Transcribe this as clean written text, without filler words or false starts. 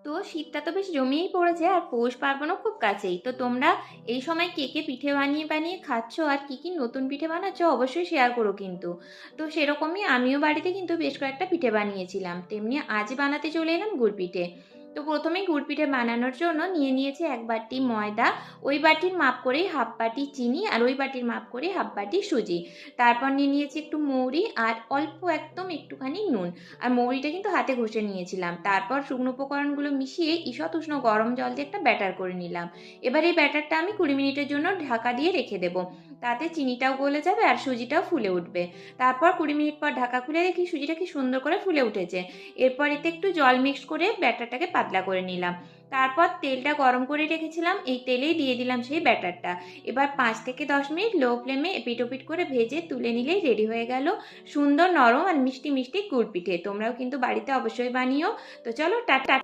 তো শীতটা তো বেশ জমিয়েই পড়েছে, আর পৌষ পার্বণও খুব কাছেই। তো তোমরা এই সময় কে কে পিঠে বানিয়ে বানিয়ে খাচ্ছ আর কি কি নতুন পিঠে বানাচ্ছ অবশ্যই শেয়ার করো কিন্তু। তো সেরকমই আমিও বাড়িতে কিন্তু বেশ কয়েকটা পিঠে বানিয়েছিলাম, তেমনি আজ বানাতে চলে এলাম গুড় পিঠে। তো প্রথমেই গুড় পিঠে বানানোর জন্য নিয়ে নিয়েছি এক বাটি ময়দা, ওই বাটির মাপ করেই হাফ বাটি চিনি, আর ওই বাটির মাপ করে হাফ বাটি সুজি। তারপর নিয়ে নিয়েছি একটু মৌরি আর অল্প একদম একটুখানি নুন, আর মৌরিটা কিন্তু হাতে ঘষে নিয়েছিলাম। তারপর শুকনো উপকরণগুলো মিশিয়ে ঈষৎ উষ্ণ গরম জল দিয়ে একটা ব্যাটার করে নিলাম। এবার এই ব্যাটারটা আমি 20 মিনিটের জন্য ঢাকা দিয়ে রেখে দেবো, তাতে চিনিটাও গলে যাবে আর সুজিটাও ফুলে উঠবে। তারপর 20 মিনিট পর ঢাকা খুলে দেখি সুজিটা কি সুন্দর করে ফুলে উঠেছে। এরপর এতে একটু জল মিক্স করে ব্যাটারটাকে পাতলা করে নিলাম। তারপর তেলটা গরম করে রেখেছিলাম, এই তেলেই দিয়ে দিলাম সেই ব্যাটারটা। এবার 5 থেকে 10 মিনিট লো ফ্লেমে এপিট ওপিট করে ভেজে তুলে নিলেই রেডি হয়ে গেল সুন্দর নরম আর মিষ্টি মিষ্টি গুড় পিঠে। তোমরাও কিন্তু বাড়িতে অবশ্যই বানিও। তো চলো টাটা।